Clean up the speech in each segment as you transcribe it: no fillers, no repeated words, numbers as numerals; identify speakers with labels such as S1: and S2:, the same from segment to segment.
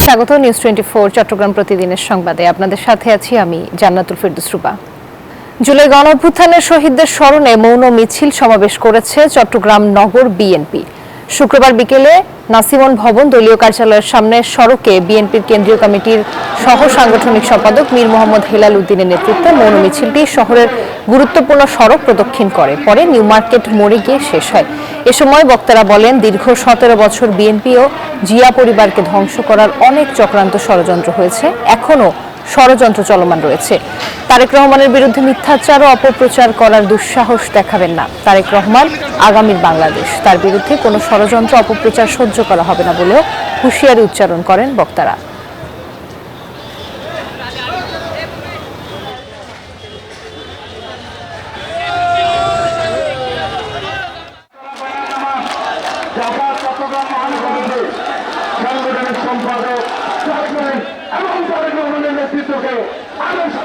S1: স্বাগত নিউজ 24 চট্টগ্রাম প্রতিদিনের সংবাদে আপনাদের সাথে আছি আমি জান্নাতুল ফেরদৌস রুবা। জুলাই গণঅভ্যুত্থানের শহীদদের স্মরণে মৌন মিছিল সমাবেশ করেছে চট্টগ্রাম নগর বিএনপি। শুক্রবার বিকেলে নাসিমন ভবন দলীয় কার্যালয়ের সামনে সড়কে বিএনপির কেন্দ্রীয় কমিটির সহ সাংগঠনিক সম্পাদক মীর মোহাম্মদ হেলাল উদ্দিনের নেতৃত্বে মৌন মিছিলটি শহরের গুরুত্বপূর্ণ সড়ক প্রদক্ষিণ করে পরে নিউ মার্কেট মোড়ে গিয়ে শেষ হয়। এ সময় বক্তারা বলেন, দীর্ঘ 17 বছর বিএনপি ও জিয়া পরিবারকে ধ্বংস করার অনেক চক্রান্ত ষড়যন্ত্র হয়েছে, এখনও ষড়যন্ত্র চলমান রয়েছে। তারেক রহমানের বিরুদ্ধে মিথ্যাচার ও অপপ্রচার করার দুঃসাহস দেখাবেন না। তারেক রহমান আগামীর বাংলাদেশ, তার বিরুদ্ধে কোনো ষড়যন্ত্র অপপ্রচার সহ্য করা হবে না বলেও হুঁশিয়ারি উচ্চারণ করেন বক্তারা।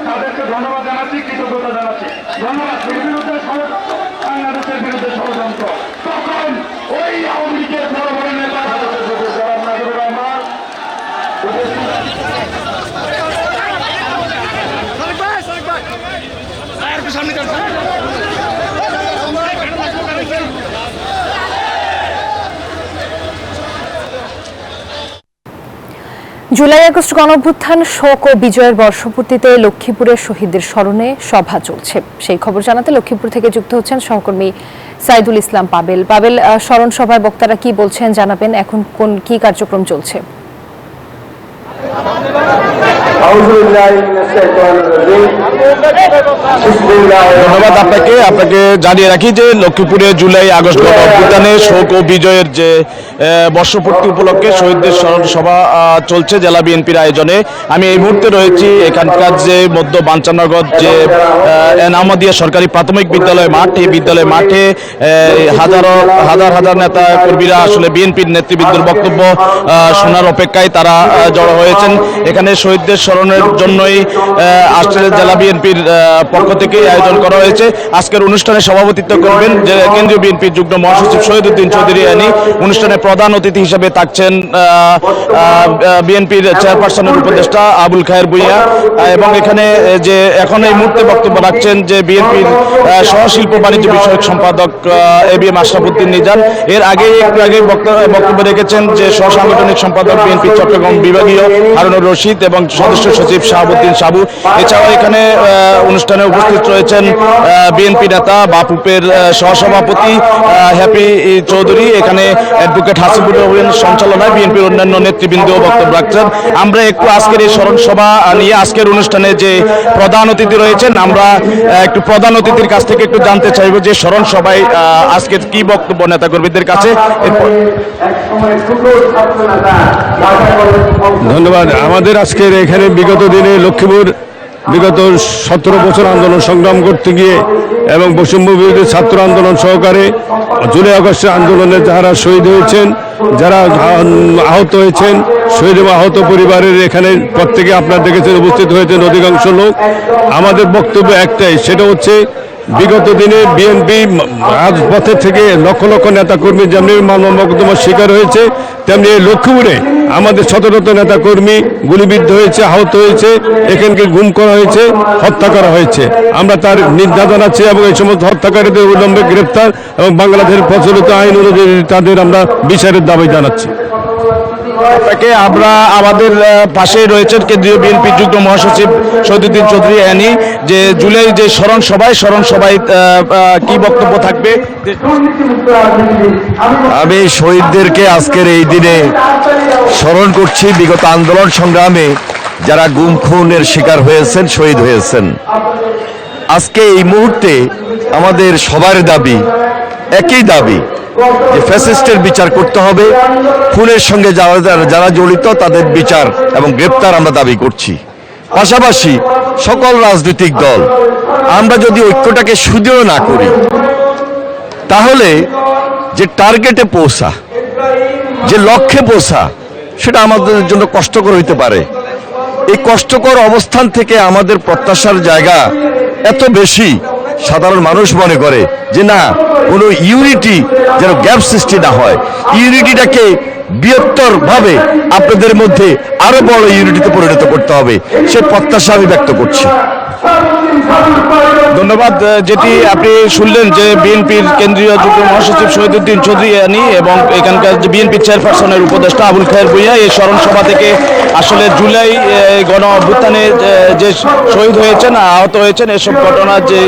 S2: তাদেরকে ধন্যবাদ জানাচ্ছি, কৃতজ্ঞতা জানাচ্ছি। ধন্যবাদ। বাংলাদেশের বিরুদ্ধে ষড়যন্ত্র তখন ওই আওয়ামী লীগের বড় বড় নেতা
S1: জুলাই আগস্ট গণঅভ্যুত্থান শোক ও বিজয়ের বর্ষপূর্তিতে লক্ষ্মীপুরের শহীদদের স্মরণে সভা চলছে। সেই খবর জানাতে লক্ষ্মীপুর থেকে যুক্ত হচ্ছেন সহকর্মী সাইদুল ইসলাম পাবেল। স্মরণ সভায় বক্তারা কি বলছেন জানাবেন, এখন কি কার্যক্রম চলছে?
S3: ধন্যবাদ আপনাকে জানিয়ে রাখি যে লক্ষ্মীপুরে জুলাই আগস্ট গণঅভ্যুত্থানে শোক ও বিজয়ের যে বর্ষপূর্তি উপলক্ষে শহীদদের স্মরণ সভা চলছে জেলা বিএনপির আয়োজনে। আমি এই মুহূর্তে রয়েছি এখানকার যে মধ্য বাঞ্ছানগর যে এনামদিয়া সরকারি প্রাথমিক বিদ্যালয় মাঠ, এই বিদ্যালয় মাঠে হাজার নেতা কর্মীরা আসলে বিএনপির নেতৃবৃন্দের বক্তব্য শোনার অপেক্ষায় তারা জড়ো হয়েছেন। এখানে শহীদদের স্মরণের জন্যই আসলে জেলা বিএনপির পক্ষ থেকে আয়োজন করা হয়েছে। আজকের অনুষ্ঠানে সভাপতিত্ব করবেন যে কেন্দ্রীয় বিএনপির যুগ্ম মহাসচিব শহীদউদ্দিন চৌধুরী আনি। অনুষ্ঠানে প্রধান অতিথি হিসেবে থাকছেন বিএনপির চেয়ারপারসনের উপদেষ্টা আবুল খায়ের ভূঁইয়া, এবং এখানে যে এখন এই মুহূর্তে বক্তব্য রাখছেন যে বিএনপির সহশিল্প বাণিজ্য বিষয়ক সম্পাদক এবিএম আশরাফ উদ্দিন নিজাম। এর একটু আগে বক্তব্য রেখেছেন যে সহসাংগঠনিক সম্পাদক বিএনপি চট্টগ্রাম বিভাগীয় হারুনুর রশিদ এবং সদস্য সচিব শাহাবুদ্দিন সাবু। এছাড়াও এখানে অনুষ্ঠানে উপস্থিত রয়েছেন বিএনপি নেতা বাপুপের সহসভাপতি হ্যাপি চৌধুরী। এখানে অ্যাডভোকেট হাসিবুর রহমানের সঞ্চালনায় বিএনপির অন্যান্য নেতৃবৃন্দ বক্তব্য রাখছেন। আমরা একটু আজকের এই স্মরণ সভা নিয়ে আজকের অনুষ্ঠানে যে প্রধান অতিথি রয়েছেন, আমরা একটু প্রধান অতিথির কাছ থেকে একটু জানতে চাইব যে স্মরণ সভায় আজকে কি বক্তব্য নেতা কর্মীদের কাছে।
S4: ধন্যবাদ। আমাদের আজকের এখানে বিগত দিনে লক্ষ্মীপুর বিগত 17 বছর আন্দোলন সংগ্রাম করতে গিয়ে এবং বৈষম্য বিরোধী ছাত্র আন্দোলন সহকারে জুলাই আগস্টের আন্দোলনে যারা শহীদ হয়েছেন, যারা আহত হয়েছেন, শহীদ এবং আহত পরিবারের এখানে প্রত্যেকে আপনারা দেখেছেন উপস্থিত হয়েছেন অধিকাংশ লোক। আমাদের বক্তব্য একটাই, সেটা হচ্ছে বিগত দিনে বিএনপি রাজপথে থেকে লক্ষ লক্ষ নেতাকর্মী যেমনি মানবমর্দমার শিকার হয়েছে, তেমনি লক্ষ্মীপুরে আমাদের শত নেতাকর্মী গুলিবিদ্ধ হয়েছে, আহত হয়েছে, এখানকে গুম করা হয়েছে, হত্যা করা হয়েছে। আমরা তার নিন্দা জানাচ্ছি এবং এই সমস্ত হত্যাকারীদের অবিলম্বে গ্রেপ্তার এবং বাংলাদেশের প্রচলিত আইন অনুযায়ী তাদের আমরা বিচারের দাবি জানাচ্ছি।
S3: আমরা আমাদের পাশে রয়েছেন কেন্দ্রীয় বিএনপি যুগ্ম মহাসচিব শহীদউদ্দিন চৌধুরী আনি। যে জুলাই যে স্মরণ সভায় কি বক্তব্য থাকবে?
S5: আমি শহীদদেরকে আজকের এই দিনে স্মরণ করছি, বিগত আন্দোলন সংগ্রামে যারা গুম খুনের শিকার হয়েছেন, শহীদ হয়েছেন। আজকে এই মুহূর্তে আমাদের সবার দাবি, একই দাবি যে ফ্যাসিস্টের বিচার করতে হবে, খুনের সঙ্গে যারা জড়িত তাদের বিচার এবং গ্রেপ্তার আমরা দাবি করছি। পাশাপাশি সকল রাজনৈতিক দল আমরা যদি ঐক্যটাকে সুদৃঢ় না করি, তাহলে যে টার্গেটে পৌঁছা, যে লক্ষ্যে পৌঁছা, সেটা আমাদের জন্য কষ্টকর হইতে পারে। এই কষ্টকর অবস্থান থেকে আমাদের প্রত্যাশার জায়গা এত বেশি, সাধারণ মানুষ মনে করে যে না, কোনো ইউনিটি যেন গ্যাপ সৃষ্টি না হয়, ইউনিটিটাকে বৃহত্তরভাবে আপনাদের মধ্যে আরো বড় ইউনিটিতে পরিণত করতে হবে সে প্রত্যাশা আমি ব্যক্ত করছি।
S3: ধন্যবাদ। যেটি আপনি শুনলেন যে বিএনপির কেন্দ্রীয় যুগ্ম মহাসচিব শহীদুদ্দিন চৌধুরী এবং এখানকার যে বিএনপি চেয়ারপারসনের উপদেষ্টা আবুল খায়ের ভূঁইয়া এই স্মরণ সভা থেকে আসলে জুলাই গণ অভ্যুত্থানে যে শহীদ হয়েছেন আহত হয়েছেন এসব ঘটনার যে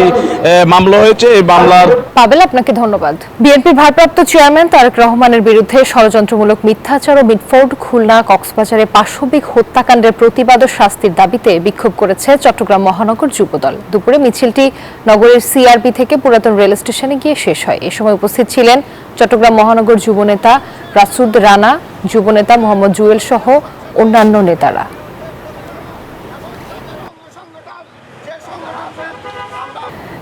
S3: মামলা হয়েছে এই মামলার
S1: পাবেল আপনাকে ধন্যবাদ। বিএনপির ভারপ্রাপ্ত চেয়ারম্যান তারেক রহমানের বিরুদ্ধে ষড়যন্ত্রমূলক মিথ্যাচার ও মিটফোর্ড খুলনা কক্সবাজারে পাশবিক হত্যাকাণ্ডের প্রতিবাদ ও শাস্তির দাবিতে বিক্ষোভ করেছে চট্টগ্রাম মহানগর যুবদল। দুপুরে মিছিলটি নগরের সিআরপি থেকে পুরাতন রেল স্টেশনে গিয়ে শেষ হয়। এ সময় উপস্থিত ছিলেন চট্টগ্রাম মহানগর যুবনেতা রাসুদ রানা, যুবনেতা মোহাম্মদ জুয়েল সহ অন্যান্য নেতারা।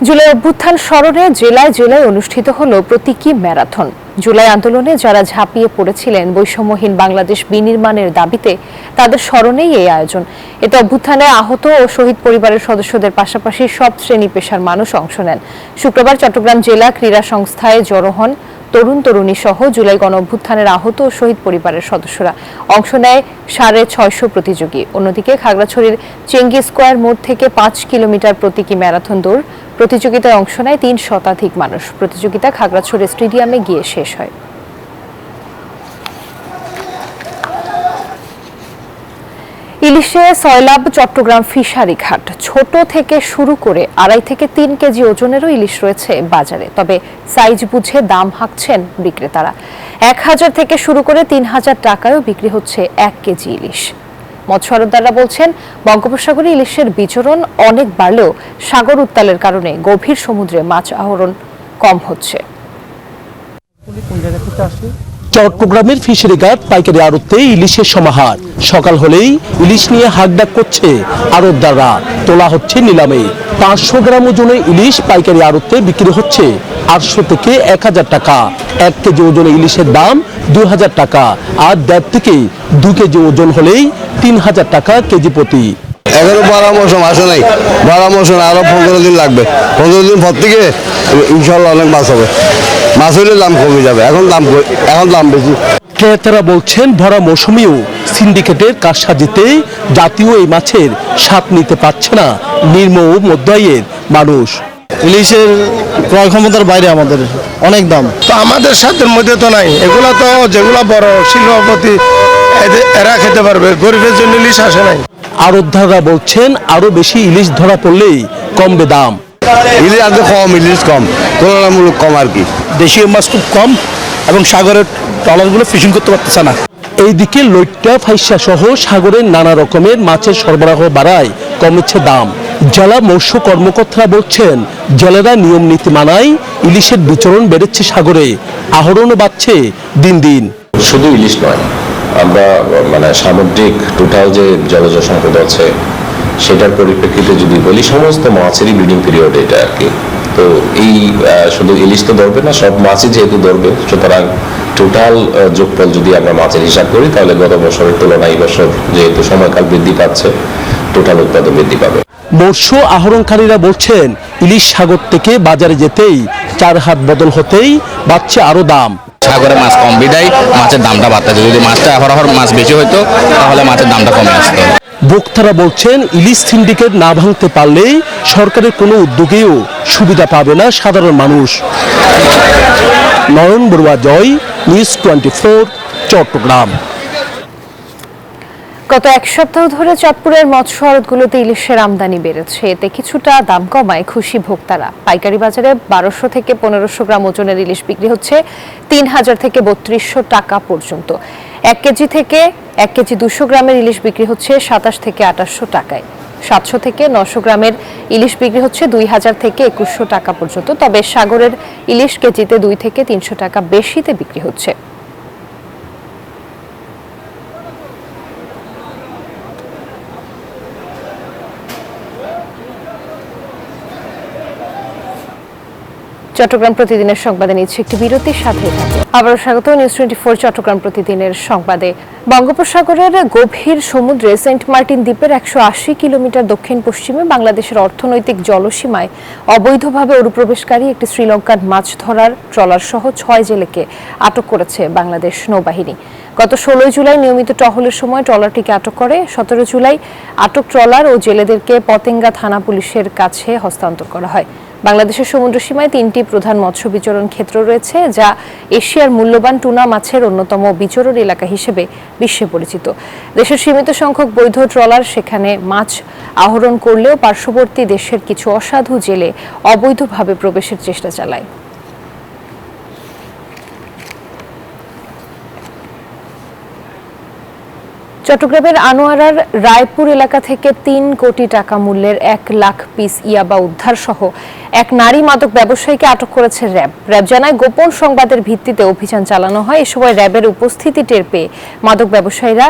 S1: জুলাই অভ্যুত্থান স্মরণে জেলায় জেলায় অনুষ্ঠিত হলো প্রতীকী ম্যারাথন। জুলাই আন্দোলনে যারা ঝাঁপিয়ে পড়েছিলেন বৈষম্যহীন বাংলাদেশ বিনির্মাণের দাবিতে তাদের স্মরণেই এই আয়োজন। এতে অভ্যুত্থানে আহত ও শহীদ পরিবারের সদস্যদের পাশাপাশি সব শ্রেণী পেশার মানুষ অংশ নেন। শুক্রবার চট্টগ্রাম জেলা ক্রীড়া সংস্থায় জড়ো হন তরুণ তরুণী সহ জুলাই গণ অভ্যুত্থানের আহত ও শহীদ পরিবারের সদস্যরা। অংশ নেয় 650 প্রতিযোগী। অন্যদিকে খাগড়াছড়ির চেঙ্গি স্কয়ার মোড় থেকে 5 কিলোমিটার প্রতীকী ম্যারাথন দৌড় প্রতিযোগিতায় অংশ নেয় 3 শতাধিক মানুষ। প্রতিযোগিতা খাগড়াছড়ি স্টেডিয়ামে গিয়ে শেষ হয়। ইলিশে সয়লাব চট্টগ্রাম ফিশারি ঘাট। ছোট থেকে শুরু করে 2.5 থেকে 3 কেজি ওজনেরও ইলিশ রয়েছে বাজারে, তবে সাইজ বুঝে দাম হাঁকছেন বিক্রেতারা। 1000 থেকে শুরু করে 3000 টাকায়ও বিক্রি হচ্ছে 1 কেজি ইলিশ। মৎস্য আড়তদাররা বলছেন বঙ্গোপসাগরে ইলিশের বিচরণ অনেক বাড়লেও সাগর উত্তালের কারণে গভীর সমুদ্রে মাছ আহরণ কম হচ্ছে।
S6: চট্টগ্রামের ফিশারি ঘাট পাইকারি আড়তে ইলিশের সমাহার। সকাল হলেই ইলিশ নিয়ে হাঁকডাক করছে আড়তদাররা। তোলা হচ্ছে নিলামে। 500 গ্রাম ওজনে ইলিশ পাইকারি আড়তে বিক্রি হচ্ছে 800 থেকে 1000 টাকা। 1 কেজি ওজনে ইলিশের দাম 2000 টাকা, আর 1.5 থেকে 2 কেজি ওজন হলেই 3000 টাকা কেজি প্রতি।
S7: এখনো 12 মৌসুম আসে নাই, 12 মৌসুম আরো 15 দিন লাগবে। 15 দিন পর থেকে ইনশাল্লাহ অনেক মাছ হবে। মাছ হলে দাম কমে যাবে, এখন দাম বেশি।
S6: ক্রেতারা বলছেন ভরা মৌসুমেও সিন্ডিকেটের কারসাজিতে জাতীয় এই মাছের স্বাদ নিতে পারছে না নিম্ন ও মধ্য আয়ের মানুষ।
S8: ইলিশের ক্রয় ক্ষমতার বাইরে আমাদের অনেক দাম।
S9: তো আমাদের সাধ্যের মধ্যে তো নাই। এগুলা তো যেগুলা বড় শিল্পপতি এরা খেতে পারবে, গরিবের জন্য ইলিশ আসে নাই।
S6: আড়তদাররা বলছেন আরো বেশি ইলিশ ধরা পড়লেই কমবে দাম।
S7: ইলিশ আনতে কম, ইলিশ কম, তুলনামূলক কম আর কি।
S6: দেশীয় মাছ খুব কম এবং সাগরের ট্রলারগুলো ফিশিং করতে পারতেছে না। এইদিকে লইট্টা ফাইসা সহ সাগরের নানা রকমের মাছের সরবরাহ বাড়ায় কমেছে দাম। জেলা মৎস্য কর্মকর্তারা বলছেন জেলেরা নিয়ম নীতি মানায় ইলিশের বিচরণ বেড়েছে সাগরে, আহরণও বাড়ছে দিন দিন।
S10: শুধু ইলিশ নয়, আমরা সামুদ্রিক টোটাল যে জলজ সম্পদ আছে সেটার পরিপ্রেক্ষিতে যদি বলি সমস্ত মাছেরই ব্রিডিং পিরিয়ড এটা আর কি। তো এই শুধু ইলিশ তো ধরবে না, সব মাছই যেহেতু ধরবে, সুতরাং টোটাল যোগফল যদি আমরা মাছের হিসাব করি তাহলে গত বছরের তুলনায় এই বছর যেহেতু সময়কাল বৃদ্ধি পাচ্ছে টোটাল উৎপাদন বৃদ্ধি পাবে।
S6: মৎস্য আহরণকারীরা বলছেন ইলিশ সাগর থেকে বাজারে যেতেই 4 হাত বদল হতেই বাড়ছে আরো দাম।
S11: সাগরে মাছ কম বিদায় মাছের দামটা বাড়তেছে। যদি মাছটা অহরহ মাছ বেশি হইতো তাহলে মাছের দামটা কমে আসতো।
S6: ভোক্তারা বলছেন ইলিশ সিন্ডিকেট না ভাঙতে পারলেই সরকারের কোনো উদ্যোগেও সুবিধা পাবে না সাধারণ মানুষ। নয়ন বড়ুয়া জয়, নিউজ 24, চট্টগ্রাম।
S1: গত 1 সপ্তাহ ধরে চাঁদপুরের মৎস্য আড়তগুলোতে ইলিশের আমদানি বেড়েছে। এতে কিছুটা দাম কমায় খুশি ভোক্তারা। পাইকারি বাজারে 1200 থেকে 1500 গ্রাম ওজনের ইলিশ বিক্রি হচ্ছে 3000 থেকে 3200 টাকা পর্যন্ত। 1 কেজি 200 গ্রামের ইলিশ বিক্রি হচ্ছে 27 থেকে 2800 টাকায়। 700 থেকে 900 গ্রামের ইলিশ বিক্রি হচ্ছে 2000 থেকে 2100 টাকা পর্যন্ত। তবে সাগরের ইলিশ কেজিতে 2 থেকে 300 টাকা বেশিতে বিক্রি হচ্ছে। চট্টগ্রাম প্রতিদিনের সংবাদে নিচ্ছে একটি বিরতির সাথে আবারও স্বাগত নিউজ 24 চট্টগ্রাম প্রতিদিনের সংবাদে। বঙ্গোপসাগরের গভীর সমুদ্রে সেন্ট মার্টিন দ্বীপের 180 কিলোমিটার দক্ষিণ পশ্চিমে বাংলাদেশের অর্থনৈতিক জলসীমায় অবৈধভাবে অনুপ্রবেশকারী একটি শ্রীলঙ্কান মাছ ধরার ট্রলার সহ 6 জেলেকে আটক করেছে বাংলাদেশ নৌবাহিনী। গত 16 জুলাই নিয়মিত টহলের সময় ট্রলারটিকে আটক করে 17 জুলাই আটক ট্রলার ও জেলেদেরকে পতেঙ্গা থানা পুলিশের কাছে হস্তান্তর করা হয়। বাংলাদেশের সমুদ্র সীমায় 3টি প্রধান মৎস্য বিচরণ ক্ষেত্র রয়েছে, যা এশিয়ার মূল্যবান টুনা মাছের অন্যতম বিচরণ এলাকা হিসেবে বিশ্বে পরিচিত। দেশের সীমিত সংখ্যক বৈধ ট্রলার সেখানে মাছ আহরণ করলেও পার্শ্ববর্তী দেশের কিছু অসাধু জেলে অবৈধভাবে প্রবেশের চেষ্টা চালায়। চট্টগ্রামের আনোয়ারার রায়পুর এলাকা থেকে 3 কোটি টাকা মূল্যের 1 লাখ পিস ইয়াবা উদ্ধার সহ এক নারী মাদক ব্যবসায়ীকে আটক করেছে র্যাব। র্যাব জানায়, গোপন সংবাদের ভিত্তিতে অভিযান চালানো হয়। এ সময় র্যাবের উপস্থিতি টের পেয়ে মাদক ব্যবসায়ীরা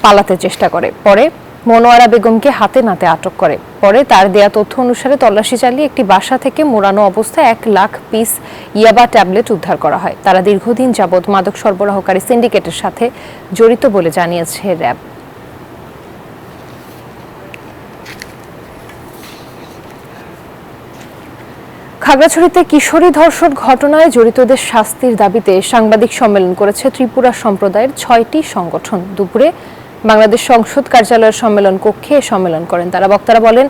S1: পালাতে চেষ্টা করে। পরে মনোয়ারা বেগমকে হাতে নাতে আটক করে। পরে তার দেয়া তথ্য অনুসারে তল্লাশি চালিয়ে একটি বাসা থেকে মোড়ানো অবস্থায় 1 লাখ পিস ইয়াবা ট্যাবলেট উদ্ধার করা হয়। তারা দীর্ঘদিন যাবৎ মাদক সরবরাহকারী সিন্ডিকেটের সাথে জড়িত বলে জানিয়েছে র্যাব। খাগড়াছড়িতে কিশোরী ধর্ষণ ঘটনায় জড়িতদের শাস্তির দাবিতে সাংবাদিক সম্মেলন করেছে ত্রিপুরা সম্প্রদায়ের 6টি সংগঠন। দুপুরে বাংলাদেশ সংসদ কার্যালয়ের সম্মেলন কক্ষে সম্মেলন করেন তারা। বক্তারা বলেন,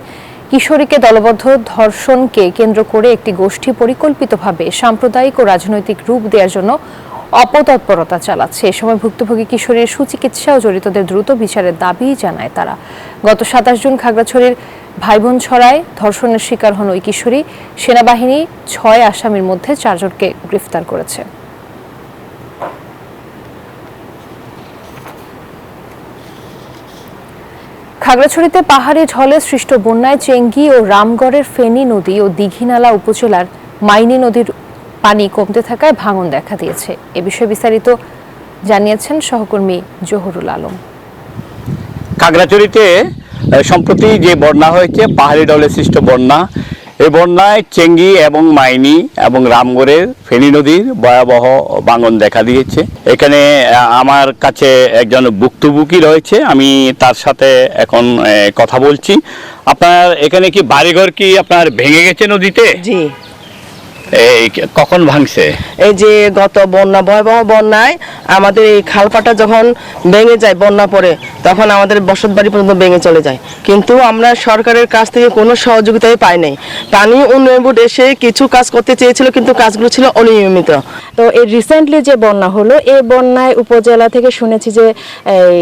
S1: কিশোরীকে দলবদ্ধ ধর্ষণকে কেন্দ্র করে একটি গোষ্ঠী পরিকল্পিতভাবে সাম্প্রদায়িক ও রাজনৈতিক রূপ দেওয়ার জন্য অপতৎপরতা চালাচ্ছে। এ সময় ভুক্তভোগী কিশোরীর সুচিকিৎসা ও জড়িতদের দ্রুত বিচারের দাবি জানায় তারা। গত 27 জুন খাগড়াছড়ির ভাইবোন ছড়ায় ধর্ষণের শিকার হন ওই কিশোরী। সেনাবাহিনী 6 আসামির মধ্যে 4 জনকে গ্রেফতার করেছে। খাগড়াছড়িতে পাহাড়ি ঢলে সৃষ্ট বন্যায় চেঙ্গি ও রামগড়ের ফেনী নদী ও দীঘিনালা উপজেলার মাইনী নদীর পানি কমতে থাকায় ভাঙন দেখা দিয়েছে। এ বিষয়ে বিস্তারিত জানিয়েছেন সহকর্মী জহুরুল আলম।
S12: খাগড়াছড়িতে সম্প্রতি যে বন্যা হয়েছে, পাহাড়ি ঢলে সৃষ্ট বন্যা, এই বন্যায় চেঙ্গি এবং মাইনী এবং রামগড়ের ফেনী নদীর ভয়াবহ ভাঙন দেখা দিয়েছে। এখানে আমার কাছে একজন ভুক্তভোগী রয়েছে, আমি তার সাথে এখন কথা বলছি। আপনার এখানে কি বাড়িঘর কি আপনার ভেঙে গেছে নদীতে?
S13: জি।
S12: কখন ভাঙছে?
S13: এই যে গত বন্যা, ভয়াবহ বন্যায় আমাদের এই খালপাটা যখন ভেঙে যায় বন্যা পরে, তখন আমাদের বসত বাড়ি পর্যন্ত ভেঙে চলে যায়। কিন্তু আমরা সরকারের কাছ থেকে কোনো সহযোগিতাই পাই নাই। পানি উন্নয়ন বোর্ড এসে কিছু কাজ করতে চেয়েছিল, কিন্তু কাজগুলো ছিল অনিয়মিত।
S14: তো এই রিসেন্টলি যে বন্যা হলো, এই বন্যায় উপজেলা থেকে শুনেছি যে এই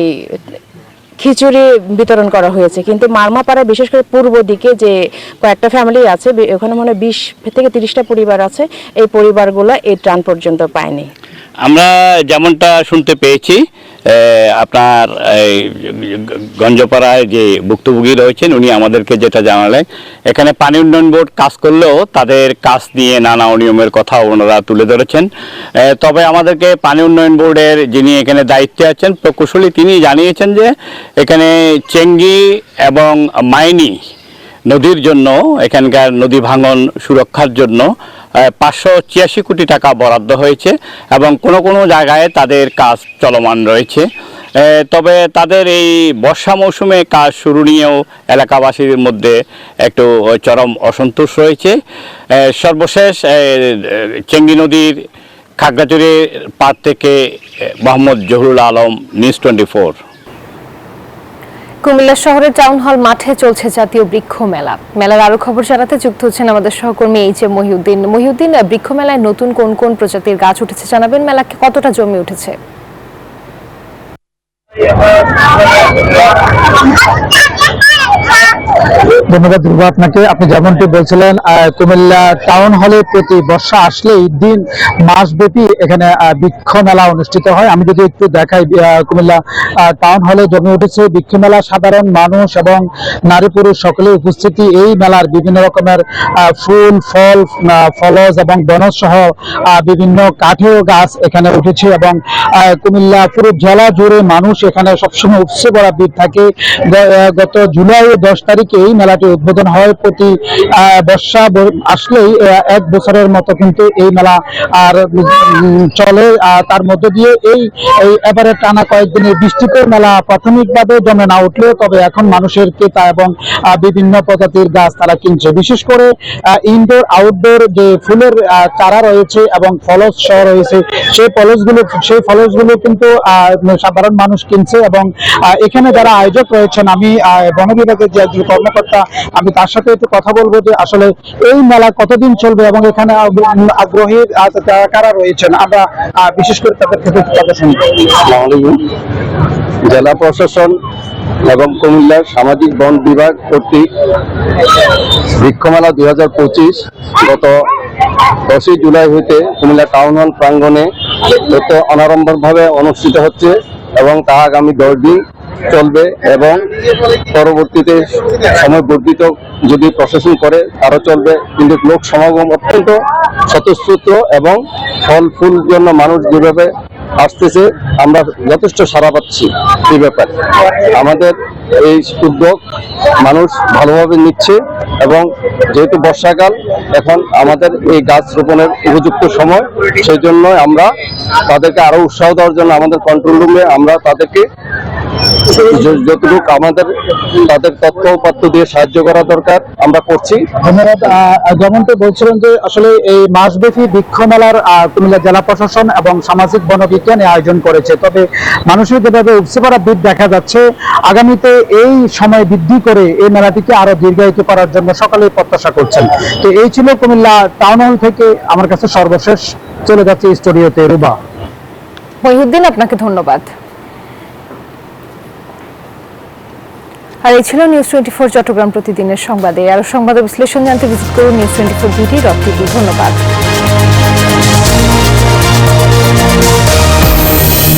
S14: খিচুড়ি বিতরণ করা হয়েছে, কিন্তু মারমাপাড়া বিশেষ করে পূর্ব দিকে যে কয়েকটা ফ্যামিলি আছে, ওখানে মনে হয় 20 থেকে 30টা পরিবার আছে, এই পরিবারগুলো এই ত্রাণ পর্যন্ত পায়নি।
S12: আমরা যেমনটা শুনতে পেয়েছি, আপনার গঞ্জপাড়ায় যে ভুক্তভোগী রয়েছেন উনি আমাদেরকে যেটা জানালেন, এখানে পানি উন্নয়ন বোর্ড কাজ করলেও তাদের কাজ নিয়ে নানা অনিয়মের কথা ওনারা তুলে ধরেছেন। তবে আমাদেরকে পানি উন্নয়ন বোর্ডের যিনি এখানে দায়িত্বে আছেন প্রকৌশলী, তিনি জানিয়েছেন যে এখানে চেঙ্গি এবং মাইনী নদীর জন্য, এখানকার নদী ভাঙন সুরক্ষার জন্য 586 কোটি টাকা বরাদ্দ হয়েছে এবং কোনো কোনো জায়গায় তাদের কাজ চলমান রয়েছে। তবে তাদের এই বর্ষা মৌসুমে কাজ শুরু নিয়েও এলাকাবাসীর মধ্যে একটু চরম অসন্তোষ রয়েছে। সর্বশেষ চেঙ্গি নদীর খাগড়াছড়ির পাড় থেকে মোহাম্মদ জহুরুল আলম, নিউজ 24।
S1: কুমিল্লা শহরের টাউন হল মাঠে চলছে জাতীয় বৃক্ষ মেলা। মেলার আরো খবর জানাতে যুক্ত হচ্ছেন আমাদের সহকর্মী এইচ.এম. মহিউদ্দিন। বৃক্ষ মেলায় নতুন কোন কোন প্রজাতির গাছ উঠেছে জানাবেন, মেলাকে কতটা জমে উঠেছে?
S15: ধন্যবাদ ধ্রুব আপনাকে। আপনি যেমনটি বলছিলেন, কুমিল্লা টাউন হলে প্রতি বর্ষা আসলেই দিন মাসব্যাপী এখানে বৃক্ষ মেলা অনুষ্ঠিত হয়। আমি যদি একটু দেখাই, কুমিল্লা টাউন হলে জমে উঠেছে বৃক্ষ মেলা। সাধারণ মানুষ এবং নারী পুরুষ সকলের উপস্থিতি। এই মেলার বিভিন্ন রকমের ফুল, ফল, ফলজ এবং বনজ সহ বিভিন্ন কাঠের গাছ এখানে উঠেছে এবং কুমিল্লা পুরো জেলা জুড়ে মানুষ এখানে সবসময় উৎসে ভরা ভিড় থাকে। গত জুলাই 10 তারিখে এই মেলাটি মেলাটি উদ্বোধন হয়। প্রতি বর্ষা আসলেই এক বছরের মতো কিন্তু এই মেলা আর চলে। তার মধ্য দিয়ে এই এবারে টানা কয়েকদিনের বৃষ্টিতে মেলা প্রাথমিকভাবে জমে না উঠলেও তবে এখন মানুষের ক্রেতা এবং বিভিন্ন প্রজাতির গাছ তারা কিনছে। বিশেষ করে ইনডোর আউটডোর যে ফুলের চারা রয়েছে এবং ফলস সহ রয়েছে সেই ফলসগুলো কিন্তু সাধারণ মানুষ কিনছে। এবং এখানে যারা আয়োজক রয়েছেন, আমি বন বিভাগের যে একজন কর্মকর্তা, আমি তার সাথে একটু কথা বলবো যে আসলে এই মেলা কতদিন চলবে এবং এখানে আগ্রহী কারা রয়েছেন, আমরা বিশেষ করে তাদের ক্ষেত্রে কথা শুনবো।
S7: জেলা প্রশাসন এবং কুমিল্লার সামাজিক বন বিভাগ কর্তৃক বৃক্ষমেলা 2025 গত 10 জুলাই হইতে কুমিল্লা টাউন হল প্রাঙ্গণে অনাড়ম্বরভাবে অনুষ্ঠিত হচ্ছে এবং তা আগামী 10 দিন চলবে এবং পরবর্তীতে সময় বর্ধিত যদি প্রশাসন করে আরো চলবে। কিন্তু লোক সমাগম অত্যন্ত স্বতঃস্ফূর্ত এবং ফল ফুল জন্য মানুষ যেভাবে আসতেছে আমরা যথেষ্ট সাড়া পাচ্ছি। এই ব্যাপারে আমাদের এই উদ্যোগ মানুষ ভালোভাবে নিচ্ছে এবং যেহেতু বর্ষাকাল এখন আমাদের এই গাছ রোপণের উপযুক্ত সময়, সেই জন্য আমরা তাদেরকে আরো উৎসাহ দেওয়ার জন্য আমাদের কন্ট্রোল রুমে আমরা তাদেরকে যতটুকু আমাদের তাদের তথ্য উপাত্ত দিয়ে সাহায্য করা দরকার আমরা করছি।
S15: ধন্যবাদ। যেমনটি বলছিলেন যে আসলে এই মাসব্যাপী বৃক্ষ মেলার কুমিল্লা জেলা প্রশাসন এবং সামাজিক বনবিজ্ঞানে আয়োজন করেছে। তবে মানুষের যেভাবে উপচে পড়া ভিড় দেখা যাচ্ছে, আগামীতে এই সময় বৃদ্ধি করে এই মেলাটিকে আরো দীর্ঘায়িত করার জন্য সকলেই প্রত্যাশা করছেন। তো এই ছিল কুমিল্লা টাউন হল থেকে আমার কাছে সর্বশেষ। চলে যাচ্ছে স্টুডিওতে রুবা।
S1: মহিউদ্দিন, আপনাকে ধন্যবাদ। আর এই ছিল নিউজ 24 চট্টগ্রাম প্রতিদিনের সংবাদে। আরো সংবাদ বিশ্লেষণ জানতে ভিজিট করুন news24bt.tv। ধন্যবাদ।